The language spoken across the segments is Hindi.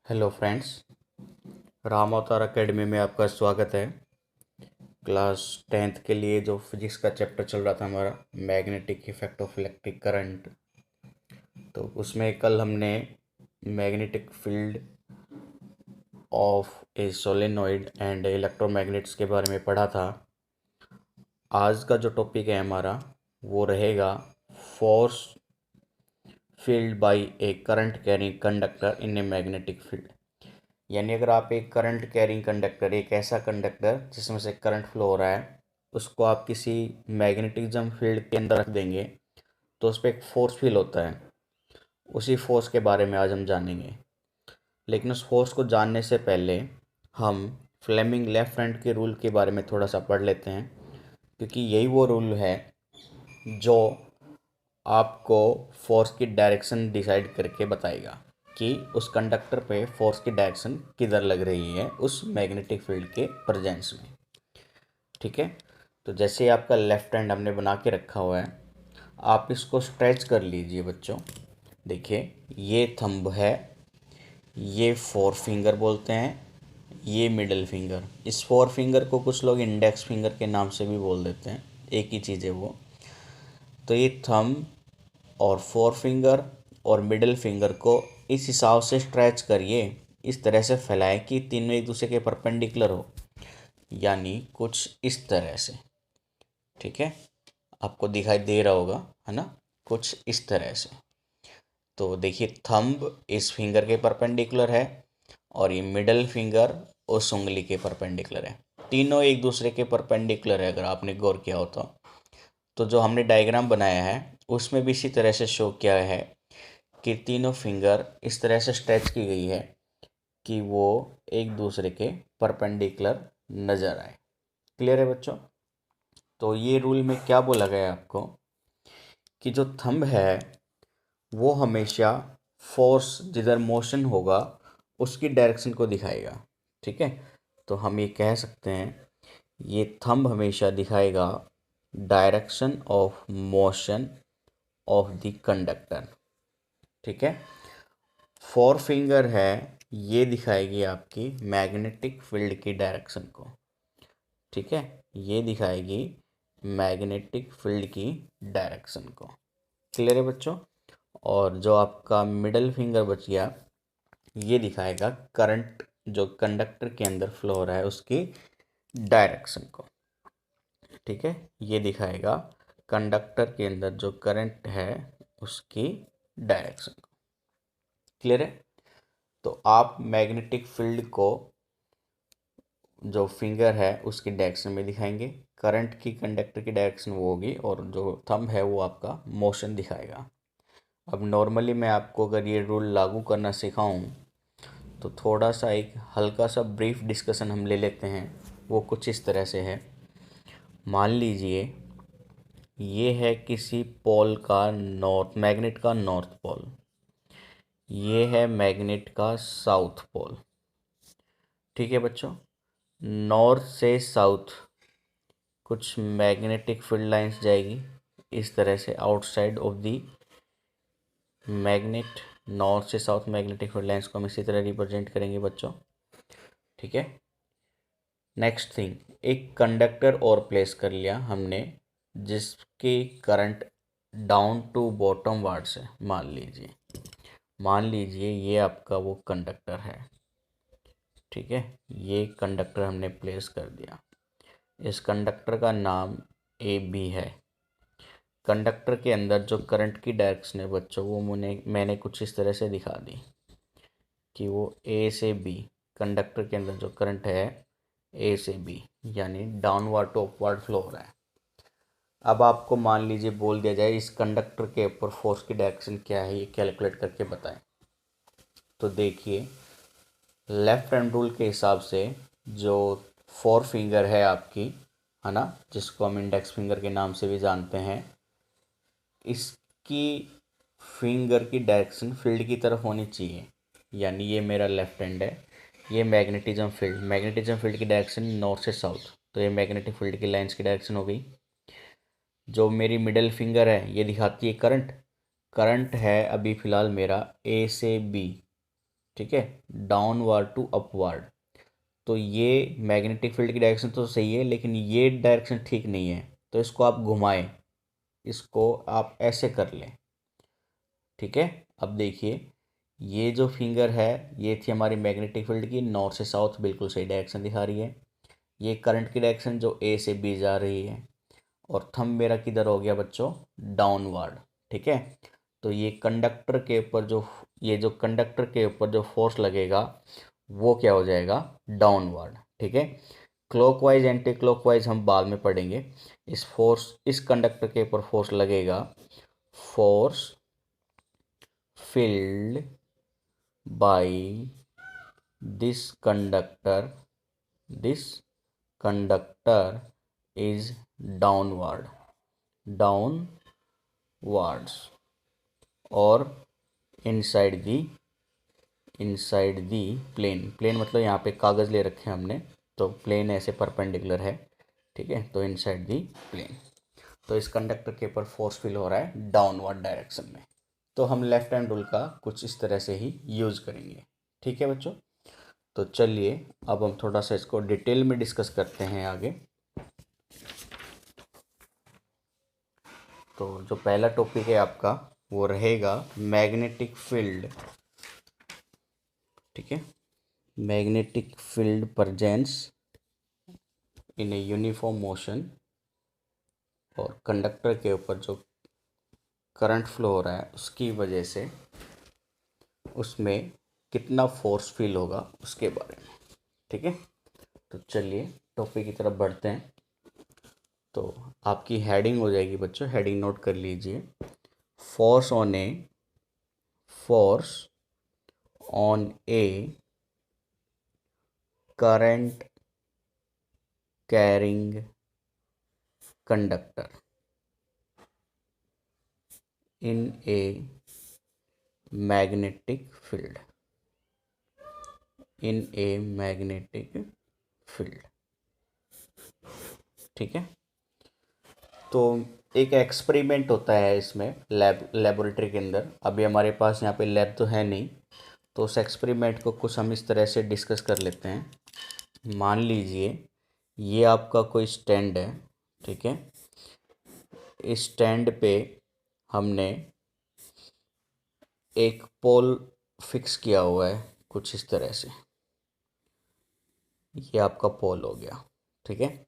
हेलो फ्रेंड्स, राम अवतार अकेडमी में आपका स्वागत है। क्लास 10th के लिए जो फिजिक्स का चैप्टर चल रहा था हमारा magnetic effect of electric current, तो उसमें कल हमने magnetic field of A solenoid and electromagnets के बारे में पढ़ा था। आज का जो टॉपिक है हमारा वो रहेगा force field by a current carrying conductor in a magnetic field. यानी अगर आप एक करंट कैरिंग कंडक्टर, एक ऐसा कंडक्टर जिसमें से करंट फ्लो हो रहा है, उसको आप किसी मैग्नेटिज्म फील्ड के अंदर रख देंगे तो उस पर एक फोर्स फील होता है। उसी फोर्स के बारे में आज हम जानेंगे। लेकिन उस फोर्स को जानने से पहले हम फ्लेमिंग लेफ्ट हैंड के रूल के बारे में थोड़ा सा पढ़ लेते हैं, क्योंकि यही वो रूल है जो आपको फोर्स की डायरेक्शन डिसाइड करके बताएगा कि उस कंडक्टर पे फोर्स की डायरेक्शन किधर लग रही है उस मैग्नेटिक फील्ड के प्रेजेंस में। ठीक है, तो जैसे आपका लेफ्ट हैंड हमने बना के रखा हुआ है, आप इसको स्ट्रेच कर लीजिए बच्चों। देखिए, ये थंब है, ये फोर फिंगर बोलते हैं, ये मिडल फिंगर। इस फोर फिंगर को कुछ लोग इंडेक्स फिंगर के नाम से भी बोल देते हैं, एक ही चीज़ है वो। तो ये थंब और फोर फिंगर और मिडिल फिंगर को इस हिसाब से स्ट्रेच करिए, इस तरह से फैलाएं कि तीनों एक दूसरे के परपेंडिकुलर हो, यानी कुछ इस तरह से। ठीक है, आपको दिखाई दे रहा होगा, है ना, कुछ इस तरह से। तो देखिए, थंब इस फिंगर के परपेंडिकुलर है और ये मिडल फिंगर उस उंगली के परपेंडिकुलर है। तीनों एक दूसरे के परपेंडिकुलर है, अगर आपने गौर किया हो तो जो हमने डायग्राम बनाया है उसमें भी इसी तरह से शो किया है कि तीनों फिंगर इस तरह से स्ट्रेच की गई है कि वो एक दूसरे के परपेंडिकुलर नज़र आए। क्लियर है बच्चों? तो ये रूल में क्या बोला गया है आपको कि जो थंब है वो हमेशा फोर्स जिधर मोशन होगा उसकी डायरेक्शन को दिखाएगा। ठीक है, तो हम ये कह सकते हैं ये थंब हमेशा दिखाएगा direction of motion of the conductor. ठीक है, फोर फिंगर है, ये दिखाएगी आपकी मैग्नेटिक फील्ड की डायरेक्शन को। ठीक है, ये दिखाएगी मैग्नेटिक फील्ड की डायरेक्शन को। क्लियर है बच्चों? और जो आपका मिडल फिंगर बच गया, ये दिखाएगा करंट जो कंडक्टर के अंदर फ्लो हो रहा है उसकी डायरेक्शन को। ठीक है, ये दिखाएगा कंडक्टर के अंदर जो करंट है उसकी डायरेक्शन को। क्लियर है? तो आप मैग्नेटिक फील्ड को जो फिंगर है उसकी डायरेक्शन में दिखाएंगे, करंट की कंडक्टर की डायरेक्शन वो होगी, और जो थंब है वो आपका मोशन दिखाएगा। अब नॉर्मली मैं आपको अगर ये रूल लागू करना सिखाऊं तो थोड़ा सा एक हल्का सा ब्रीफ डिस्कशन हम ले लेते हैं। वो कुछ इस तरह से है। मान लीजिए ये है किसी पोल का नॉर्थ, मैग्नेट का नॉर्थ पोल, ये है मैग्नेट का साउथ पोल। ठीक है बच्चों, नॉर्थ से साउथ कुछ मैग्नेटिक फील्ड लाइंस जाएगी इस तरह से outside of the magnet. North से साउथ मैग्नेटिक फील्ड लाइंस को हम इसी तरह रिप्रेजेंट करेंगे बच्चों। ठीक है, नेक्स्ट थिंग, एक कंडक्टर और प्लेस कर लिया हमने जिसकी current down to bottom ward से, मान लीजिए ये आपका वो कंडक्टर है। ठीक है, ये कंडक्टर हमने प्लेस कर दिया। इस कंडक्टर का नाम ए बी है। कंडक्टर के अंदर जो करंट की डायरेक्शन है बच्चों वो मैंने कुछ इस तरह से दिखा दी कि वो ए से बी, कंडक्टर के अंदर जो करंट है ए से बी यानी डाउनवर्ड टू अपवर्ड फ्लो हो रहा है। अब आपको मान लीजिए बोल दिया जाए इस कंडक्टर के ऊपर फोर्स की डायरेक्शन क्या है, ये कैलकुलेट करके बताएं। तो देखिए, लेफ्ट हैंड रूल के हिसाब से जो फोर फिंगर है आपकी, है ना, जिसको हम इंडेक्स फिंगर के नाम से भी जानते हैं, इसकी फिंगर की डायरेक्शन फील्ड की तरफ होनी चाहिए। यानी ये मेरा लेफ्ट हैंड है, ये मैग्नेटिज्म फील्ड की डायरेक्शन नॉर्थ से साउथ, तो ये मैग्नेटिक फील्ड की लाइंस की डायरेक्शन हो गई। जो मेरी मिडल फिंगर है ये दिखाती है करंट। करंट है अभी फ़िलहाल मेरा ए से बी। ठीक है, डाउनवर्ड टू अपवर्ड। तो ये मैग्नेटिक फील्ड की डायरेक्शन तो सही है, लेकिन ये डायरेक्शन ठीक नहीं है, तो इसको आप घुमाएं, इसको आप ऐसे कर लें। ठीक है, अब देखिए ये जो फिंगर है ये थी हमारी मैग्नेटिक फील्ड की, नॉर्थ से साउथ बिल्कुल सही डायरेक्शन दिखा रही है। ये करंट की डायरेक्शन जो ए से बी जा रही है, और थंब मेरा किधर हो गया बच्चों, डाउनवर्ड। ठीक है, तो ये जो कंडक्टर के ऊपर जो फोर्स लगेगा वो क्या हो जाएगा, डाउनवर्ड। ठीक है, क्लॉकवाइज एंटी क्लॉकवाइज हम बाद में पढ़ेंगे। इस कंडक्टर के ऊपर फोर्स लगेगा, force filled by this conductor is downwards और inside the plane मतलब यहाँ पे कागज़ ले रखे हैं हमने, तो प्लेन ऐसे परपेंडिकुलर है। ठीक है, तो इनसाइड दी प्लेन, तो इस कंडक्टर के ऊपर फोर्स फील हो रहा है डाउनवर्ड डायरेक्शन में। तो हम लेफ्ट हैंड रूल का कुछ इस तरह से ही यूज़ करेंगे। ठीक है बच्चों, तो चलिए अब हम थोड़ा सा इसको डिटेल में डिस्कस करते हैं आगे। तो जो पहला टॉपिक है आपका वो रहेगा मैग्नेटिक फील्ड। ठीक है, magnetic field presence in a uniform motion, और कंडक्टर के ऊपर जो करंट फ्लो हो रहा है उसकी वजह से उसमें कितना फोर्स फील होगा उसके बारे में। ठीक है, तो चलिए टॉपिक की तरफ बढ़ते हैं। तो आपकी हेडिंग हो जाएगी बच्चों, हेडिंग नोट कर लीजिए, force on A current carrying conductor in a magnetic field, ठीक है, तो एक एक्सपेरिमेंट होता है इसमें लेबोरेटरी के अंदर। अभी हमारे पास यहाँ पे लैब तो है नहीं, तो उस एक्सपेरिमेंट को कुछ हम इस तरह से डिस्कस कर लेते हैं। मान लीजिए ये आपका कोई स्टैंड है। ठीक है, इस स्टैंड पे हमने एक पोल फिक्स किया हुआ है कुछ इस तरह से, ये आपका पोल हो गया। ठीक है,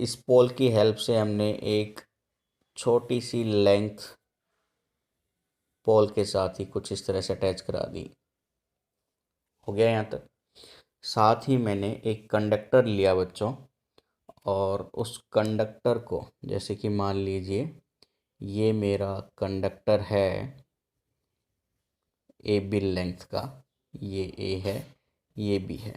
इस पोल की हेल्प से हमने एक छोटी सी लेंथ पोल के साथ ही कुछ इस तरह से अटैच करा दी। हो गया यहाँ तक। साथ ही मैंने एक कंडक्टर लिया बच्चों, और उस कंडक्टर को, जैसे कि मान लीजिए ये मेरा कंडक्टर है ए बी लेंथ का, ये ए है ये बी है।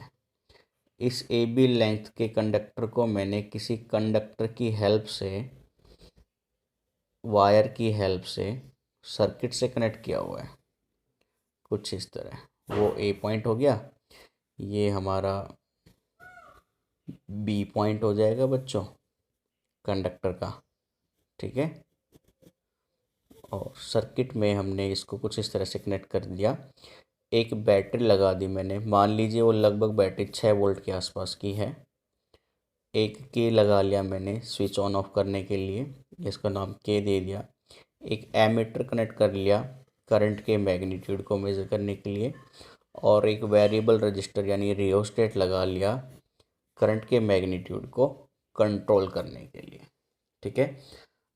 इस ए बी लेंथ के कंडक्टर को मैंने किसी कंडक्टर की हेल्प से, वायर की हेल्प से सर्किट से कनेक्ट किया हुआ है कुछ इस तरह। वो ए पॉइंट हो गया, ये हमारा बी पॉइंट हो जाएगा बच्चों कंडक्टर का। ठीक है, और सर्किट में हमने इसको कुछ इस तरह से कनेक्ट कर दिया। एक बैटरी लगा दी मैंने, मान लीजिए वो लगभग बैटरी 6 वोल्ट के आसपास की है। एक के लगा लिया मैंने स्विच ऑन ऑफ करने के लिए, इसका नाम के दे दिया। एक एमीटर कनेक्ट कर लिया करंट के मैग्नीट्यूड को मेज़र करने के लिए, और एक वेरिएबल रजिस्टर यानी रियोस्टेट लगा लिया करंट के मैग्नीट्यूड को कंट्रोल करने के लिए। ठीक है,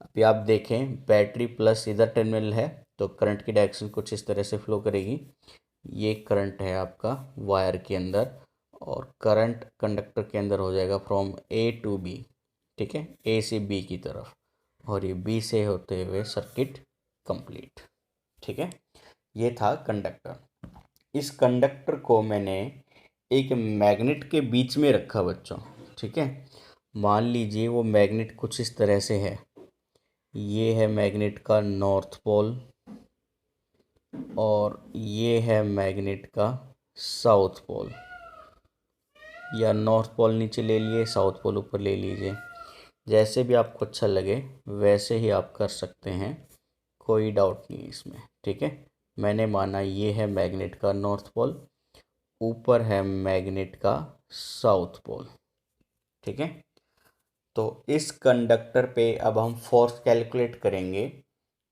अभी आप देखें बैटरी प्लस इधर टर्मिनल है, तो करंट की डायरेक्शन कुछ इस तरह से फ्लो करेगी। ये करंट है आपका वायर के अंदर, और करंट कंडक्टर के अंदर हो जाएगा फ्रॉम ए टू बी। ठीक है, ए से बी की तरफ, और ये बी से होते हुए सर्किट कंप्लीट। ठीक है, ये था कंडक्टर। इस कंडक्टर को मैंने एक मैग्नेट के बीच में रखा बच्चों। ठीक है, मान लीजिए वो मैग्नेट कुछ इस तरह से है, ये है मैग्नेट का नॉर्थ पोल, और ये है मैग्नेट का साउथ पोल, या नॉर्थ पोल नीचे ले लिए, साउथ पोल ऊपर ले लीजिए, जैसे भी आपको अच्छा लगे वैसे ही आप कर सकते हैं, कोई डाउट नहीं इसमें। ठीक है, मैंने माना ये है मैग्नेट का नॉर्थ पोल, ऊपर है मैग्नेट का साउथ पोल। ठीक है, तो इस कंडक्टर पे अब हम फोर्स कैलकुलेट करेंगे।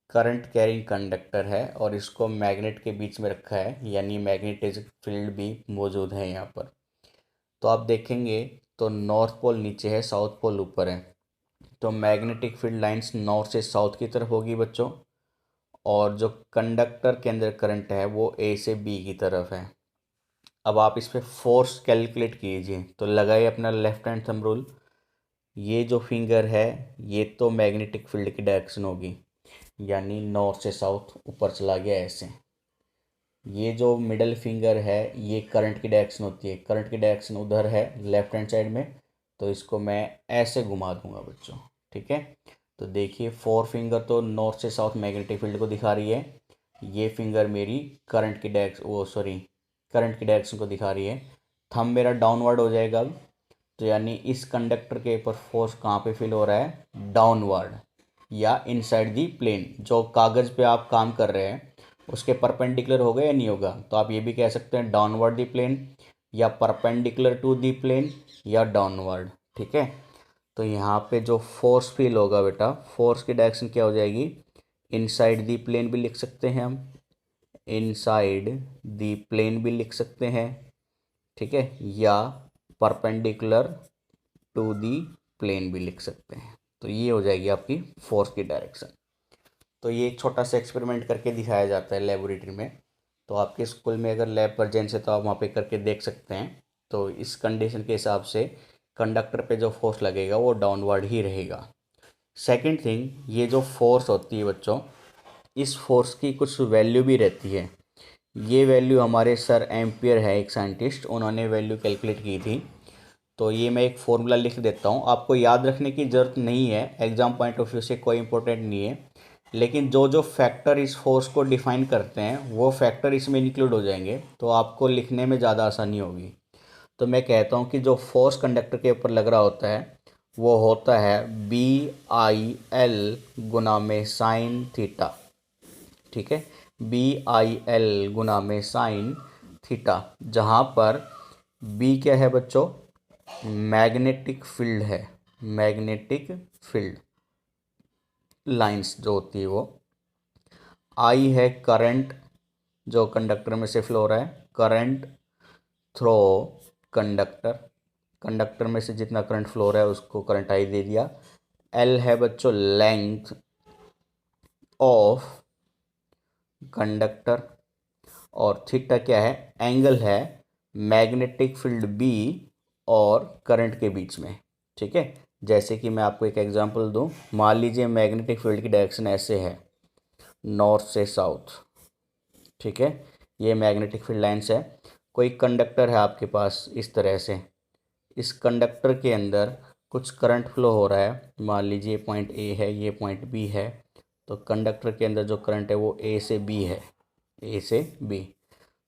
करंट कैरिंग कंडक्टर है और इसको मैग्नेट के बीच में रखा है, यानी मैग्नेटिक फील्ड भी मौजूद है यहाँ पर। तो आप देखेंगे तो नॉर्थ पोल नीचे है, साउथ पोल ऊपर है, तो मैग्नेटिक फील्ड लाइंस नॉर्थ से साउथ की तरफ होगी बच्चों, और जो कंडक्टर के अंदर करंट है वो ए से बी की तरफ है। अब आप इस पर फोर्स कैलकुलेट कीजिए, तो लगाइए अपना लेफ्ट हैंड थंब रूल। ये जो फिंगर है ये तो मैग्नेटिक फील्ड की डायरेक्शन होगी, यानी नॉर्थ से साउथ ऊपर चला गया ऐसे। ये जो मिडल फिंगर है ये करंट की डायरेक्शन होती है, करंट की डायरेक्शन उधर है लेफ्ट हैंड साइड में, तो इसको मैं ऐसे घुमा दूंगा बच्चों। ठीक है, तो देखिए फोर फिंगर तो नॉर्थ से साउथ मैग्नेटिक फील्ड को दिखा रही है, ये फिंगर मेरी करंट की करंट की डायरेक्शन को दिखा रही है। थंब मेरा डाउनवर्ड हो जाएगा अब, तो यानी इस कंडक्टर के ऊपर फोर्स कहाँ पे फील हो रहा है, डाउनवर्ड या इनसाइड दी प्लेन। जो कागज़ पे आप काम कर रहे हैं उसके परपेंडिकुलर होगा या नहीं होगा, तो आप ये भी कह सकते हैं डाउनवर्ड दी प्लेन या परपेंडिकुलर टू दी प्लेन या डाउनवर्ड। ठीक है, तो यहाँ पे जो फोर्स फील होगा बेटा, फोर्स की डायरेक्शन क्या हो जाएगी, इनसाइड दी प्लेन भी लिख सकते हैं हम, इनसाइड दी प्लेन भी लिख सकते हैं। ठीक है, या परपेंडिकुलर टू दी प्लेन भी लिख सकते हैं। तो ये हो जाएगी आपकी फोर्स की डायरेक्शन। तो ये एक छोटा सा एक्सपेरिमेंट करके दिखाया जाता है लेबोरेटरी में, तो आपके स्कूल में अगर लैब प्रेजेंस है तो आप वहाँ पे करके देख सकते हैं। तो इस कंडीशन के हिसाब से कंडक्टर पे जो फोर्स लगेगा वो डाउनवर्ड ही रहेगा। सेकंड थिंग, ये जो फोर्स होती है बच्चों, इस फोर्स की कुछ वैल्यू भी रहती है। ये वैल्यू हमारे सर एम्पियर है एक साइंटिस्ट, उन्होंने वैल्यू कैलकुलेट की थी। तो ये मैं एक फॉर्मूला लिख देता हूँ, आपको याद रखने की ज़रूरत नहीं है, एग्जाम पॉइंट ऑफ व्यू से कोई इंपॉर्टेंट नहीं है, लेकिन जो जो फैक्टर इस फोर्स को डिफाइन करते हैं वो फैक्टर इसमें इंक्लूड हो जाएंगे, तो आपको लिखने में ज़्यादा आसानी होगी। तो मैं कहता हूँ कि जो फोर्स कंडक्टर के ऊपर लग रहा होता है वो होता है BIL गुना में साइन थीटा। ठीक है, BIL गुना में साइन थीटा, जहाँ पर B क्या है बच्चों, मैग्नेटिक फील्ड है, मैग्नेटिक फील्ड लाइंस जो होती है वो, आई है करंट जो कंडक्टर में से फ्लो हो रहा है, करंट थ्रो कंडक्टर, कंडक्टर में से जितना करंट फ्लो हो रहा है उसको करंट आई दे दिया। एल है बच्चों लेंथ ऑफ कंडक्टर, और थीटा क्या है, एंगल है मैग्नेटिक फील्ड बी और करंट के बीच में। ठीक है, जैसे कि मैं आपको एक एग्जांपल दूं, मान लीजिए मैग्नेटिक फील्ड की डायरेक्शन ऐसे है नॉर्थ से साउथ। ठीक है, ये मैग्नेटिक फील्ड लाइन्स है, कोई कंडक्टर है आपके पास इस तरह से, इस कंडक्टर के अंदर कुछ करंट फ्लो हो रहा है, मान लीजिए पॉइंट ए है, ये पॉइंट बी है, तो कंडक्टर के अंदर जो करंट है वो ए से बी है, ए से बी।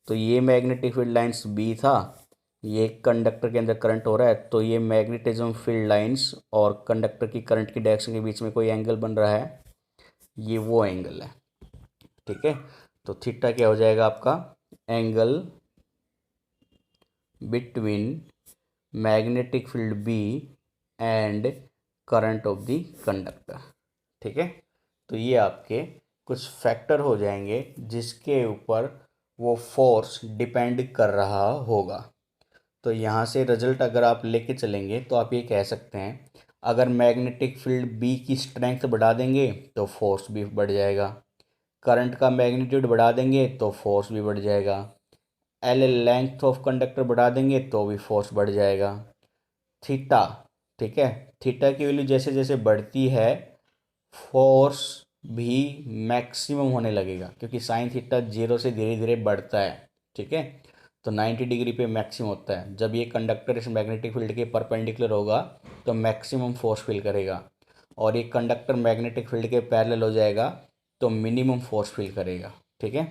तो ये मैग्नेटिक फील्ड लाइंस बी था, ये कंडक्टर के अंदर करंट हो रहा है, तो ये मैग्नेटिज्म फील्ड लाइंस और कंडक्टर की करंट की डायरेक्शन के बीच में कोई एंगल बन रहा है, ये वो एंगल है। ठीक है, तो थीटा क्या हो जाएगा आपका, angle between magnetic field B and current of the conductor. ठीक है, तो ये आपके कुछ फैक्टर हो जाएंगे जिसके ऊपर वो फोर्स डिपेंड कर रहा होगा। तो यहाँ से रिजल्ट अगर आप लेके चलेंगे तो आप ये कह सकते हैं, अगर मैग्नेटिक फील्ड बी की स्ट्रेंथ बढ़ा देंगे तो फोर्स भी बढ़ जाएगा, करंट का मैग्नीट्यूड बढ़ा देंगे तो फोर्स भी बढ़ जाएगा, एल लेंथ ऑफ कंडक्टर बढ़ा देंगे तो भी फोर्स बढ़ जाएगा। थीटा, ठीक है, थीटा की वैल्यू जैसे जैसे बढ़ती है फोर्स भी मैक्सिमम होने लगेगा, क्योंकि साइन थीटा जीरो से धीरे धीरे बढ़ता है। ठीक है, तो 90 डिग्री पे मैक्सिमम होता है, जब ये कंडक्टर इस मैग्नेटिक फील्ड के परपेंडिकुलर होगा तो मैक्सिमम फोर्स फील करेगा, और ये कंडक्टर मैग्नेटिक फील्ड के पैरेलल हो जाएगा तो मिनिमम फोर्स फील करेगा। ठीक है,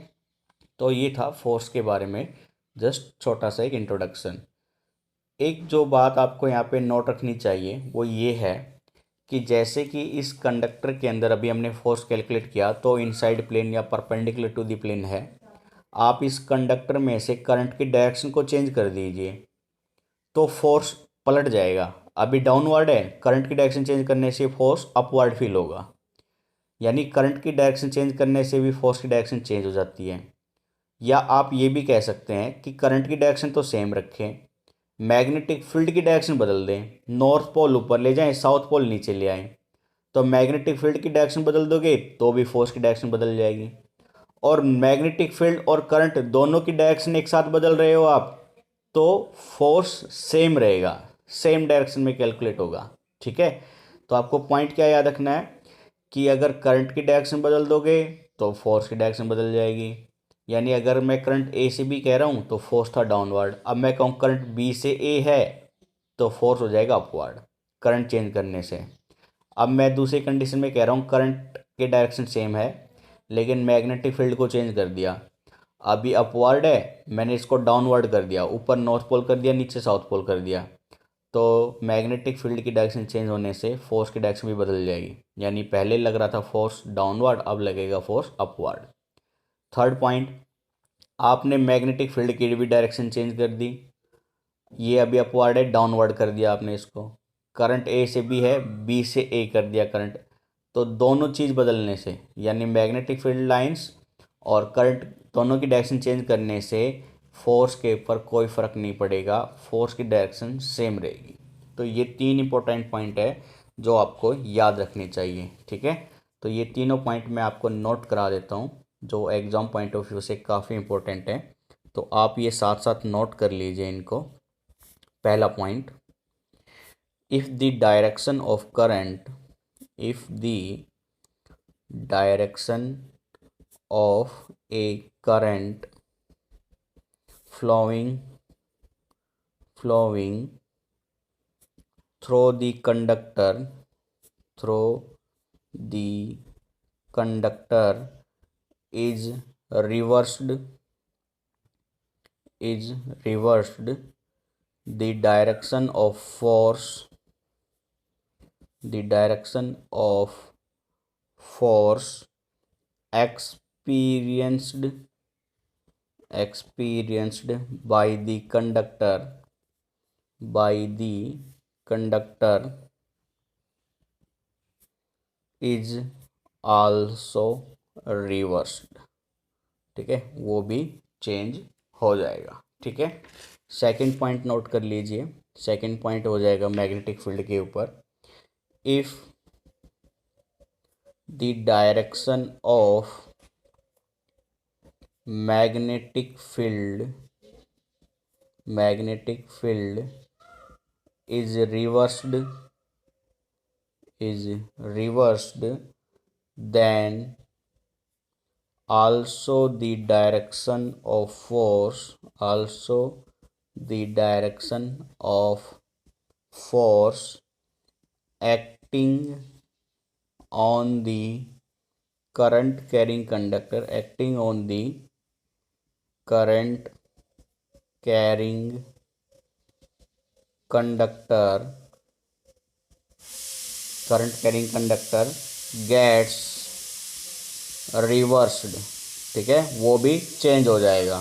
तो ये था फोर्स के बारे में जस्ट छोटा सा एक इंट्रोडक्शन। एक जो बात आपको यहाँ पे नोट रखनी चाहिए वो ये है कि जैसे कि इस कंडक्टर के अंदर अभी हमने फोर्स कैलकुलेट किया तो इनसाइड प्लेन या परपेंडिकुलर टू द प्लेन है। आप इस कंडक्टर में से करंट की डायरेक्शन को चेंज कर दीजिए तो फोर्स पलट जाएगा। अभी डाउनवर्ड है, करंट की डायरेक्शन चेंज करने से फोर्स अपवर्ड फील होगा, यानी करंट की डायरेक्शन चेंज करने से भी फोर्स की डायरेक्शन चेंज हो जाती है। या आप ये भी कह सकते हैं कि करंट की डायरेक्शन तो सेम रखें, मैग्नेटिक फील्ड की डायरेक्शन बदल दें, नॉर्थ पोल ऊपर ले जाएं, साउथ पोल नीचे ले आएं, तो मैग्नेटिक फील्ड की डायरेक्शन बदल दोगे तो भी फोर्स की डायरेक्शन बदल जाएगी। और मैग्नेटिक फील्ड और करंट दोनों की डायरेक्शन एक साथ बदल रहे हो आप, तो फोर्स सेम रहेगा, सेम डायरेक्शन में कैलकुलेट होगा। ठीक है, तो आपको पॉइंट क्या याद रखना है कि अगर करंट की डायरेक्शन बदल दोगे तो फोर्स की डायरेक्शन बदल जाएगी। यानी अगर मैं करंट ए से बी कह रहा हूँ तो फोर्स था डाउनवर्ड, अब मैं कहूँ करंट बी से ए है तो फोर्स हो जाएगा अपवर्ड करंट चेंज करने से। अब मैं दूसरी कंडीशन में कह रहा हूँ करंट के डायरेक्शन सेम है लेकिन मैग्नेटिक फील्ड को चेंज कर दिया। अभी अपवर्ड है, मैंने इसको डाउनवर्ड कर दिया, ऊपर नॉर्थ पोल कर दिया, नीचे साउथ पोल कर दिया, तो मैग्नेटिक फील्ड की डायरेक्शन चेंज होने से फोर्स की डायरेक्शन भी बदल जाएगी। यानी पहले लग रहा था फोर्स डाउनवर्ड, अब लगेगा फोर्स अपवर्ड। थर्ड पॉइंट, आपने मैग्नेटिक फील्ड की भी डायरेक्शन चेंज कर दी, ये अभी अपवर्ड है, डाउनवर्ड कर दिया आपने इसको। करंट ए से बी है, बी से ए कर दिया करंट, तो दोनों चीज़ बदलने से यानी मैग्नेटिक फील्ड लाइंस और करंट दोनों की डायरेक्शन चेंज करने से फोर्स के ऊपर कोई फ़र्क नहीं पड़ेगा, फोर्स की डायरेक्शन सेम रहेगी। तो ये तीन इंपॉर्टेंट पॉइंट है जो आपको याद रखने चाहिए। ठीक है, तो ये तीनों पॉइंट मैं आपको नोट करा देता हूँ जो एग्ज़ाम पॉइंट ऑफ व्यू से काफ़ी इंपॉर्टेंट है, तो आप ये साथ साथ नोट कर लीजिए इनको। पहला point, if the direction of current if the direction of a current flowing through the conductor is reversed the direction of force experienced by the conductor is also reversed। ठीक है, वो भी चेंज हो जाएगा। ठीक है, सेकंड पॉइंट नोट कर लीजिए। सेकंड पॉइंट हो जाएगा मैग्नेटिक फील्ड के ऊपर, if the direction of magnetic field is reversed then also the direction of force acting on the current carrying conductor gets reversed. ठीक है, वो भी चेंज हो जाएगा।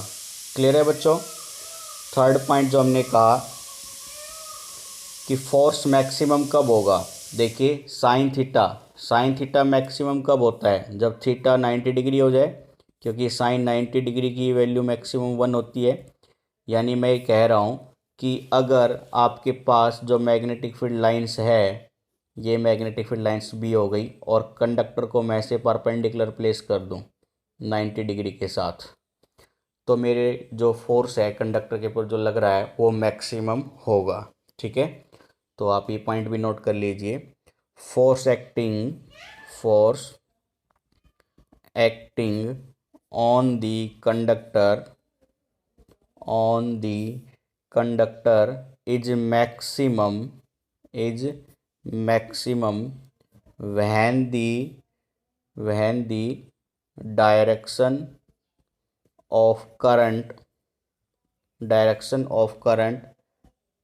क्लियर है बच्चों। थर्ड पॉइंट जो हमने कहा कि फोर्स मैक्सिमम कब होगा, देखिए साइन थीटा मैक्सिमम कब होता है, जब थीटा 90 डिग्री हो जाए, क्योंकि साइन 90 डिग्री की वैल्यू मैक्सिमम 1 होती है। यानी मैं ये कह रहा हूँ कि अगर आपके पास जो मैग्नेटिक फील्ड लाइंस है, ये मैग्नेटिक फील्ड लाइंस बी हो गई, और कंडक्टर को मैं ऐसे परपेंडिकुलर प्लेस कर दूं 90 डिग्री के साथ, तो मेरे जो फोर्स है कंडक्टर के ऊपर जो लग रहा है वो मैक्सिमम होगा। ठीक है, तो आप ये पॉइंट भी नोट कर लीजिए। Force acting on the conductor is maximum when the direction of current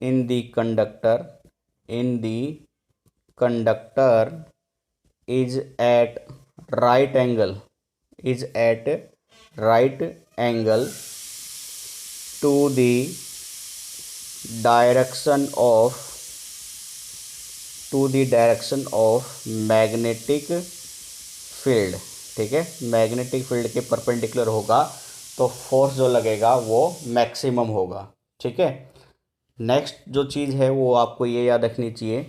in the conductor is at right angle right angle to the direction of magnetic field. ठीक है, मैग्नेटिक फील्ड के परपेंडिकुलर होगा तो फोर्स जो लगेगा वो मैक्सिमम होगा। ठीक है, नेक्स्ट जो चीज़ है वो आपको ये याद रखनी चाहिए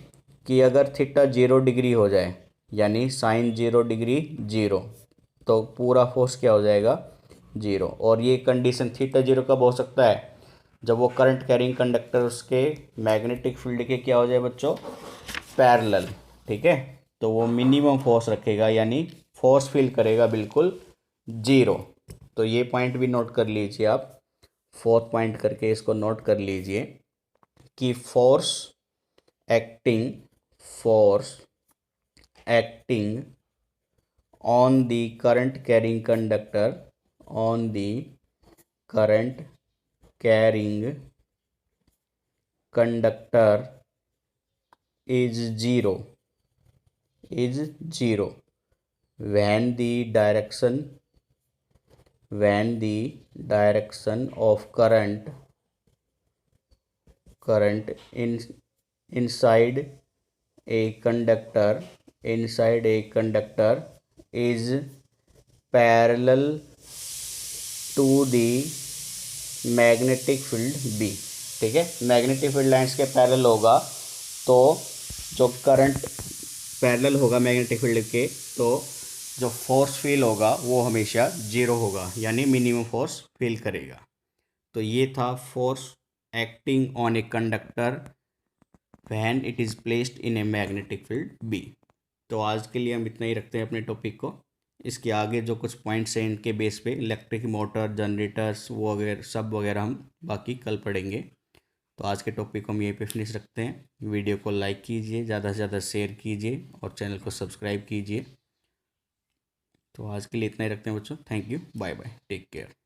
कि अगर थीटा 0 डिग्री हो जाए यानी साइन 0 डिग्री 0, तो पूरा फोर्स क्या हो जाएगा 0। और ये कंडीशन थीटा 0 कब हो सकता है, जब वो करंट कैरिंग कंडक्टर उसके मैग्नेटिक फील्ड के क्या हो जाए बच्चों, पैरेलल। ठीक है, तो वो मिनिमम फोर्स रखेगा यानी फोर्स फील करेगा बिल्कुल 0। तो ये पॉइंट भी नोट कर लीजिए आप, फोर्थ पॉइंट करके इसको नोट कर लीजिए कि acting force acting on the current carrying conductor on the current carrying conductor is zero when the direction of current inside a conductor is parallel to the magnetic field B। ठीक है, मैग्नेटिक फील्ड लाइंस के पैरेलल होगा तो जो करंट पैरेलल होगा मैग्नेटिक फील्ड के, तो जो फोर्स फील होगा वो हमेशा 0 होगा यानी मिनिमम फोर्स फील करेगा। तो ये था force acting on a conductor when it is placed in a magnetic field B। तो आज के लिए हम इतना ही रखते हैं अपने टॉपिक को। इसके आगे जो कुछ पॉइंट्स हैं इनके बेस पे इलेक्ट्रिक मोटर, जनरेटर्स वो वगैरह सब वगैरह हम बाकी कल पढ़ेंगे। तो आज के टॉपिक को हम यहीं पे फिनिश रखते हैं। वीडियो को लाइक कीजिए, ज़्यादा से ज़्यादा शेयर कीजिए और चैनल को सब्सक्राइब कीजिए। तो आज के लिए इतना ही रखते हैं बच्चों। Thank you, bye bye, take care.